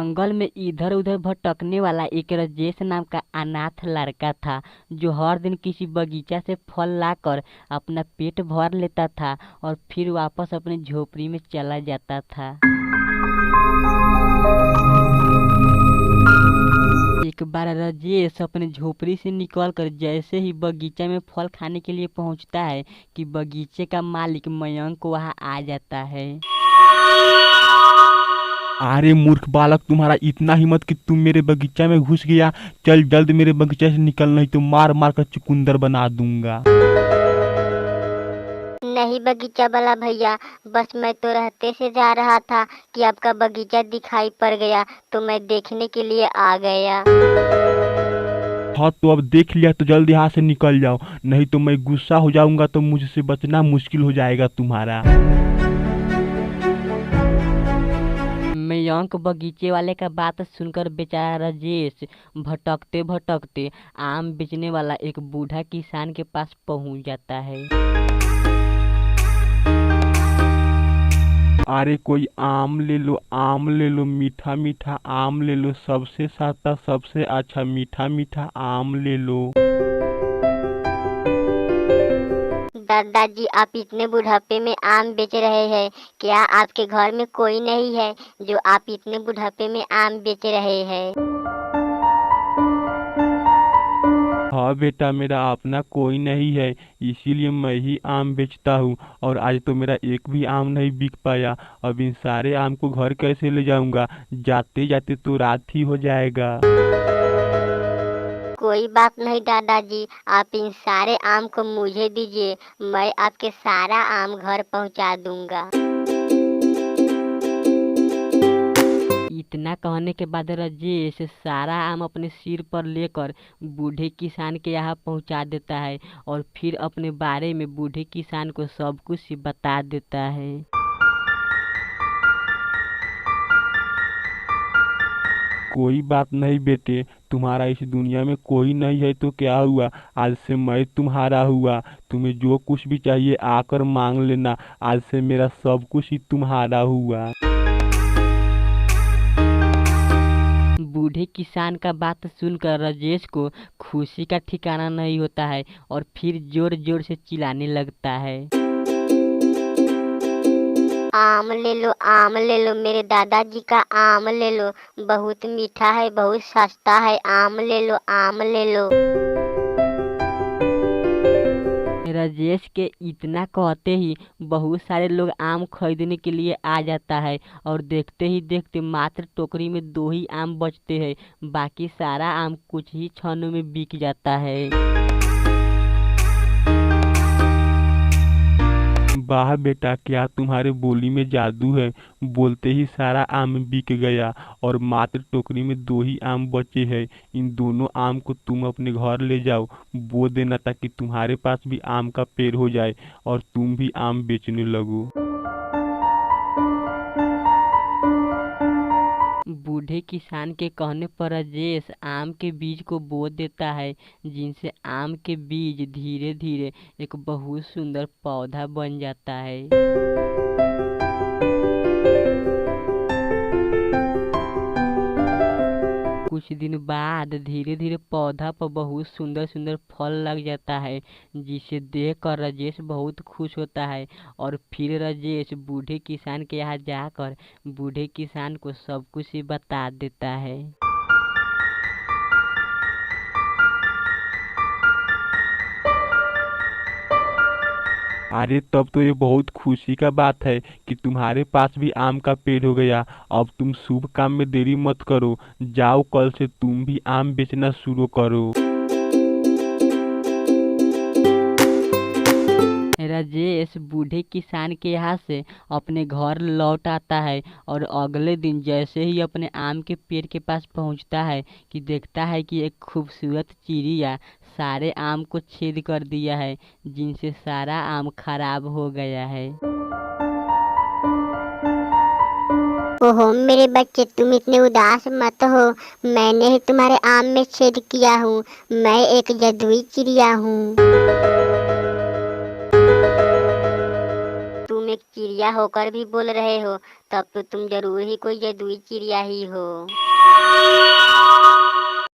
जंगल में इधर उधर भटकने वाला एक राजेश नाम का अनाथ लड़का था, जो हर दिन किसी बगीचा से फल लाकर अपना पेट भर लेता था और फिर वापस अपनी झोपड़ी में चला जाता था। एक बार राजेश अपने झोपड़ी से निकलकर जैसे ही बगीचा में फल खाने के लिए पहुंचता है कि बगीचे का मालिक मयंक वहां आ जाता है। अरे मूर्ख बालक, तुम्हारा इतना हिम्मत कि तुम मेरे बगीचा में घुस गया। चल जल्द मेरे बगीचे से निकल, नहीं तो मार मार कर चुकंदर बना दूंगा। नहीं बगीचा वाला भैया, बस मैं तो रास्ते से जा रहा था कि आपका बगीचा दिखाई पड़ गया तो मैं देखने के लिए आ गया। हाँ तो अब देख लिया तो जल्द यहाँ से निकल जाओ, नहीं तो मैं गुस्सा हो जाऊंगा तो मुझसे बचना मुश्किल हो जाएगा तुम्हारा। मयंक बगीचे वाले का बात सुनकर बेचारा राजेश भटकते भटकते आम बेचने वाला एक बूढ़ा किसान के पास पहुंच जाता है। अरे कोई आम ले लो, आम ले लो, मीठा मीठा आम ले लो, सबसे सस्ता सबसे अच्छा मीठा मीठा आम ले लो। दादाजी, आप इतने बुढ़ापे में आम बेच रहे हैं, क्या आपके घर में कोई नहीं है जो आप इतने बुढ़ापे में आम बेच रहे हैं? हाँ बेटा, मेरा अपना कोई नहीं है, इसीलिए मैं ही आम बेचता हूँ। और आज तो मेरा एक भी आम नहीं बिक पाया। अब इन सारे आम को घर कैसे ले जाऊंगा? जाते जाते तो रात ही हो जाएगा। कोई बात नहीं दादाजी, आप इन सारे आम को मुझे दीजिए, मैं आपके सारा आम घर पहुंचा दूंगा। इतना कहने के बाद राजेश सारा आम अपने सिर पर लेकर बूढ़े किसान के यहाँ पहुंचा देता है और फिर अपने बारे में बूढ़े किसान को सब कुछ बता देता है। कोई बात नहीं बेटे, तुम्हारा इस दुनिया में कोई नहीं है तो क्या हुआ, आज से मैं तुम्हारा हुआ। तुम्हें जो कुछ भी चाहिए आकर मांग लेना, आज से मेरा सब कुछ ही तुम्हारा हुआ। बूढ़े किसान का बात सुनकर राजेश को खुशी का ठिकाना नहीं होता है और फिर जोर जोर से चिल्लाने लगता है। आम ले लो, आम ले लो, मेरे दादाजी का आम ले लो, बहुत मीठा है, बहुत सस्ता है, आम ले लो, आम ले लो। राजेश के इतना कहते ही बहुत सारे लोग आम खरीदने के लिए आ जाता है और देखते ही देखते मात्र टोकरी में 2 ही आम बचते हैं, बाकी सारा आम कुछ ही क्षणों में बिक जाता है। वाह बेटा, क्या तुम्हारे बोली में जादू है। बोलते ही सारा आम बिक गया और मात्र टोकरी में 2 ही आम बचे हैं। इन दोनों आम को तुम अपने घर ले जाओ, बो देना, ताकि तुम्हारे पास भी आम का पेड़ हो जाए और तुम भी आम बेचने लगो। बूढ़े किसान के कहने पर राजेश आम के बीज को बो देता है, जिनसे आम के बीज धीरे धीरे एक बहुत सुंदर पौधा बन जाता है। कुछ दिन बाद धीरे धीरे पौधा पर बहुत सुंदर सुंदर फल लग जाता है, जिसे देखकर राजेश बहुत खुश होता है और फिर राजेश बूढ़े किसान के यहाँ जाकर बूढ़े किसान को सब कुछ ही बता देता है। अरे तब तो ये बहुत खुशी का बात है कि तुम्हारे पास भी आम का पेड़ हो गया। अब तुम शुभ काम में देरी मत करो, जाओ कल से तुम भी आम बेचना शुरू करो। राजेश बूढ़े किसान के यहाँ से अपने घर लौट आता है और अगले दिन जैसे ही अपने आम के पेड़ के पास पहुँचता है कि देखता है कि एक खूबसूरत चिड़िया सारे आम को छेद कर दिया है, जिनसे सारा आम खराब हो गया है। ओहो मेरे बच्चे, तुम इतने उदास मत हो, मैंने ही तुम्हारे आम में छेद किया हूँ, मैं एक जादुई चिड़िया हूँ। एक चिड़िया होकर भी बोल रहे हो, तब तो तुम जरूर ही कोई जादुई चिड़िया ही हो।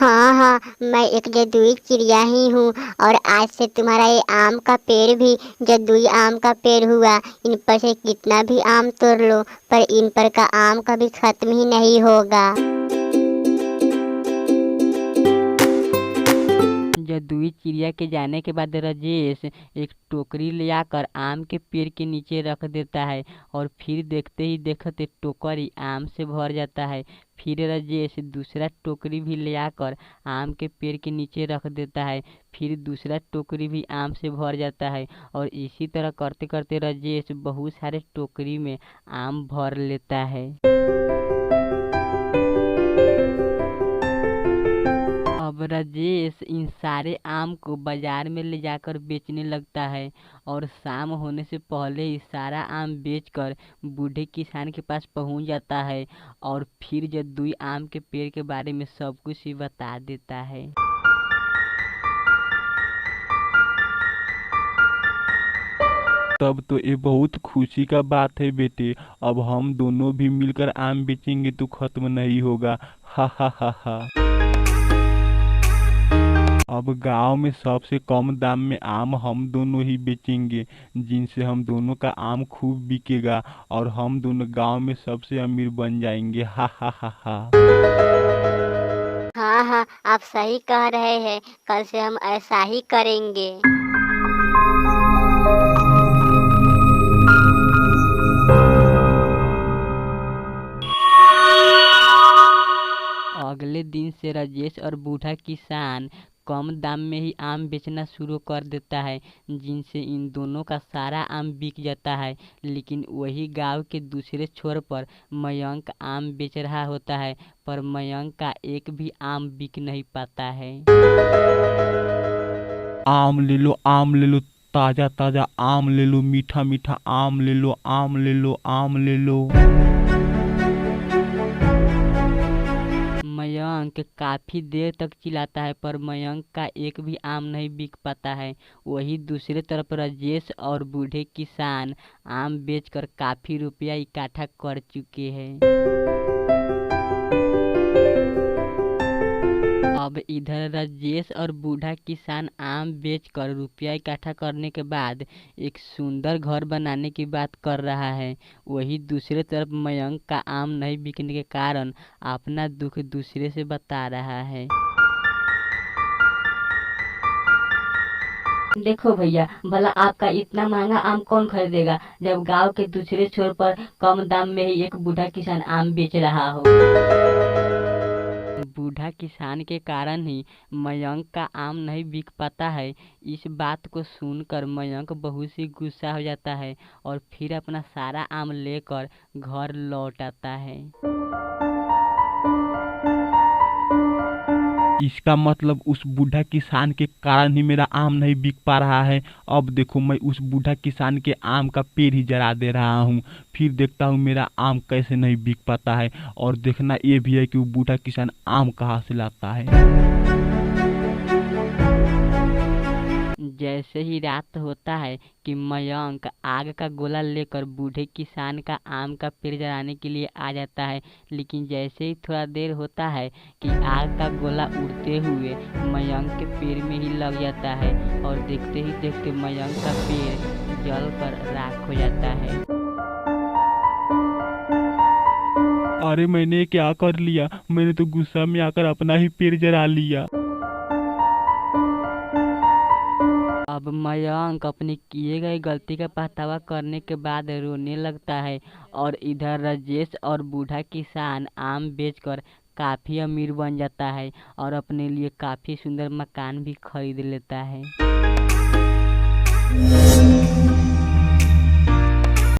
हाँ हाँ, मैं एक जादुई चिड़िया ही हूँ, और आज से तुम्हारा ये आम का पेड़ भी जादुई आम का पेड़ हुआ। इन पर से कितना भी आम तोड़ लो, पर इन पर का आम कभी खत्म ही नहीं होगा। जादुई चिड़िया के जाने के बाद राजेश एक टोकरी ले आकर आम के पेड़ के नीचे रख देता है और फिर देखते ही देखते टोकरी आम से भर जाता है। फिर राजेश दूसरा टोकरी भी ले आकर आम के पेड़ के नीचे रख देता है। फिर दूसरा टोकरी भी आम से भर जाता है और इसी तरह करते करते राजेश बहुत सारे टोकरी में आम भर लेता है। अब राजेश इन सारे आम को बाजार में ले जाकर बेचने लगता है और शाम होने से पहले ही सारा आम बेचकर बूढ़े किसान के पास पहुंच जाता है और फिर जद्दुई आम के पेड़ के बारे में सब कुछ ही बता देता है। तब तो ये बहुत खुशी का बात है बेटे। अब हम दोनों भी मिलकर आम बेचेंगे तो खत्म नहीं होगा। हा हा हा हा। अब गांव में सबसे कम दाम में आम हम दोनों ही बेचेंगे, जिनसे हम दोनों का आम खूब बिकेगा और हम दोनों गांव में सबसे अमीर बन जाएंगे। हा हा हा हा। हाँ हाँ, आप सही कह रहे हैं, कल से हम ऐसा ही करेंगे। अगले दिन से राजेश और बूढ़ा किसान कम दाम में ही आम बेचना शुरू कर देता है, जिनसे इन दोनों का सारा आम बिक जाता है। लेकिन वही गांव के दूसरे छोर पर मयंक आम बेच रहा होता है, पर मयंक का एक भी आम बिक नहीं पाता है। आम ले लो, ताजा ताजा आम ले लो, मीठा मीठा आम ले लो, आम ले लो, आम ले लो। मयंक काफी देर तक चिल्लाता है, पर मयंक का एक भी आम नहीं बिक पाता है। वही दूसरे तरफ राजेश और बूढ़े किसान आम बेचकर काफी रुपया इकट्ठा कर चुके हैं। अब इधर राजेश और बूढ़ा किसान आम बेचकर रुपया इकट्ठा करने के बाद एक सुंदर घर बनाने की बात कर रहा है। वही दूसरे तरफ मयंक का आम नहीं बिकने के कारण अपना दुख दूसरे से बता रहा है। देखो भैया, भला आपका इतना महंगा आम कौन खरीदेगा, जब गांव के दूसरे छोर पर कम दाम में ही एक बूढ़ा किसान आम बेच रहा हो। बूढ़ा किसान के कारण ही मयंक का आम नहीं बिक पाता है। इस बात को सुनकर मयंक बहुत ही गुस्सा हो जाता है और फिर अपना सारा आम लेकर घर लौट आता है। इसका मतलब उस बूढ़ा किसान के कारण ही मेरा आम नहीं बिक पा रहा है। अब देखो, मैं उस बूढ़ा किसान के आम का पेड़ ही जला दे रहा हूँ, फिर देखता हूँ मेरा आम कैसे नहीं बिक पाता है। और देखना ये भी है कि वो बूढ़ा किसान आम कहाँ से लाता है। जैसे ही रात होता है कि मयंक आग का गोला लेकर बूढ़े किसान का आम का पेड़ जलाने के लिए आ जाता है। लेकिन जैसे ही थोड़ा देर होता है कि आग का गोला उड़ते हुए मयंक के पेड़ में ही लग जाता है और देखते ही देखते मयंक का पेड़ जलकर राख हो जाता है। अरे मैंने क्या कर लिया, मैंने तो गुस्सा में आकर अपना ही पेड़ जला लिया। अब मयंक अपनी किए गए गलती का पछतावा करने के बाद रोने लगता है और इधर राजेश और बूढ़ा किसान आम बेचकर काफी अमीर बन जाता है और अपने लिए काफी सुंदर मकान भी खरीद लेता है।